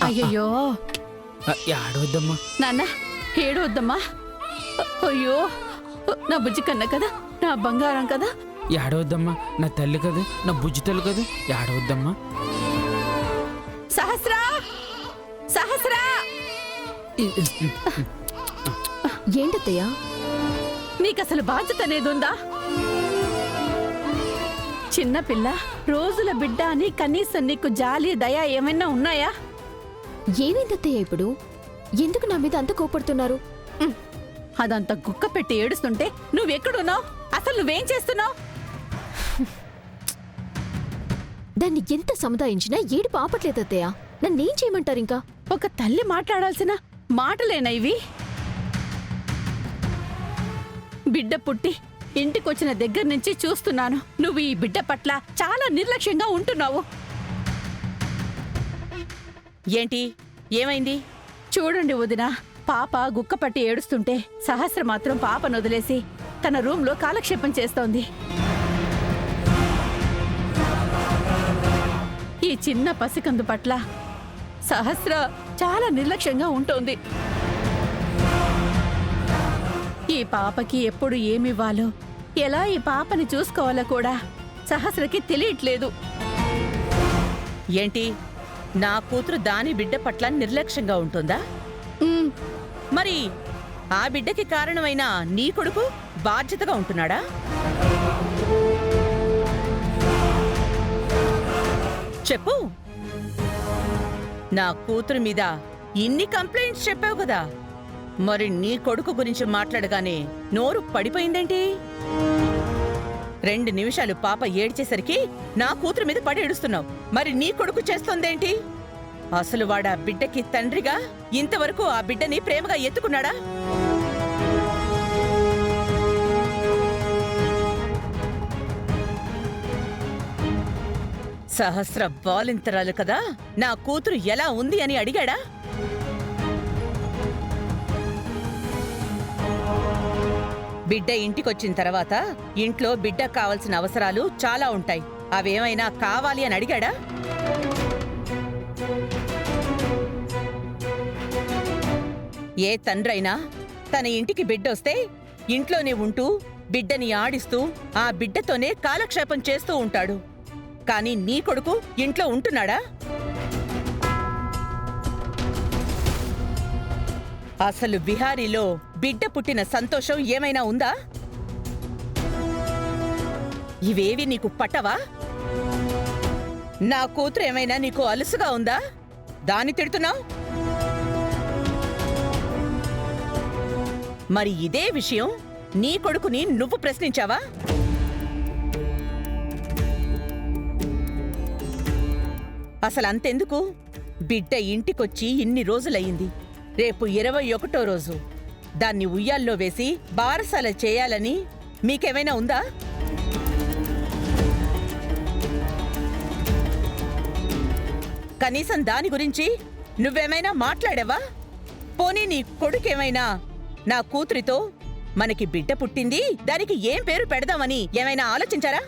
అయ్యయ్యో ఏడవద్దమ్మా నాన్న ఏడవద్దమ్మా. అయ్యో నా బుజ్జి కన్న కదా, నా బంగారం కదా. ఏడవద్దమ్మా, నా తల్లి కదా, నా బుజ్జి తల్లి కదా, ఏడవద్దమ్మా. సహస్రా సహస్రా. ఏంటత్తయ్యా, నీకసలు బాధ్యత అనేది ఉందా? చిన్నపిల్ల, రోజుల బిడ్డ అని కనీసం నీకు జాలి దయ ఏమైనా ఉన్నాయా? ఏమైందత్తయ్య ఇప్పుడు? ఎందుకు నా మీద అంత కోపడుతున్నారు? అదంతా గుక్క పెట్టి ఏడుస్తుంటే నువ్వెక్కడున్నావు? అసలు నువ్వేం చేస్తున్నావు? దాన్ని ఎంత సముదాయించినా ఏడుపు ఆపట్లేదత్తయ్య. నన్నేం చేయమంటారు ఇంకా? ఒక తల్లి మాట్లాడాల్సిన మాటలేనా ఇవి? బిడ్డ పుట్టి ఇంటికొచ్చిన దగ్గర నుంచి చూస్తున్నాను, నువ్వు ఈ బిడ్డ పట్ల చాలా నిర్లక్ష్యంగా ఉంటున్నావు. ఏంటి, ఏమైంది? చూడండి వదిన, పాప గుక్కపట్టి ఏడుస్తుంటే సహస్ర మాత్రం పాపను వదిలేసి తన రూంలో కాలక్షేపం చేస్తోంది. ఈ చిన్న పసికందు పట్ల సహస్ర చాలా నిర్లక్ష్యంగా ఉంటోంది. ఈ పాపకి ఎప్పుడు ఏమివ్వాలో, ఎలా ఈ పాపని చూసుకోవాలో కూడా సహస్రకి తెలియట్లేదు. ఏంటి, నా కూతురు దాని బిడ్డ పట్ల నిర్లక్ష్యంగా ఉంటుందా? మరి ఆ బిడ్డకి కారణమైన నీ కొడుకు బాధ్యతగా ఉంటున్నాడా? చెప్పు. నా కూతురు మీద ఇన్ని కంప్లైంట్స్ చెప్పావు కదా, మరి నీ కొడుకు గురించి మాట్లాడగానే నోరు పడిపోయిందేంటి? 2 నిమిషాలు పాప ఏడ్చేసరికి నా కూతురు మీద పడి ఏడుస్తున్నావు. మరి నీ కొడుకు చేస్తోందేంటి? అసలు వాడా బిడ్డకి తండ్రిగా ఇంతవరకు ఆ బిడ్డని ప్రేమగా ఎత్తుకున్నాడా? సహస్ర బాలింతరాలు కదా, నా కూతురు ఎలా ఉంది అని అడిగాడా? బిడ్డ ఇంటికొచ్చిన తర్వాత ఇంట్లో బిడ్డ కావాల్సిన అవసరాలు చాలా ఉంటాయి, అవేమైనా కావాలి అని అడిగాడా? ఏ తండ్రైనా తన ఇంటికి బిడ్డొస్తే ఇంట్లోనే ఉంటూ బిడ్డని ఆడిస్తూ ఆ బిడ్డతోనే కాలక్షేపం చేస్తూ ఉంటాడు. కానీ నీ కొడుకు ఇంట్లో ఉంటున్నాడా? అసలు బిహారీలో బిడ్డ పుట్టిన సంతోషం ఏమైనా ఉందా? ఇవేవి నీకు పట్టవా? నా కూతురు ఏమైనా నీకు అలుసుగా ఉందా? దాన్ని తిడుతున్నావు? మరి ఇదే విషయం నీ కొడుకుని నువ్వు ప్రశ్నించావా? అసలు అంతెందుకు? బిడ్డ ఇంటికొచ్చి ఇన్ని రోజులయ్యింది, రేపు 21వ రోజు. దాన్ని ఉయ్యాల్లో వేసి బారసాల చేయాలని మీకేమైనా ఉందా? కనీసం దాని గురించి నువ్వేమైనా మాట్లాడావా? పోనీ నీ కొడుకేమైనా నా కూతురితో మనకి బిడ్డ పుట్టింది, దానికి ఏం పేరు పెడదామని ఏమైనా ఆలోచించారా?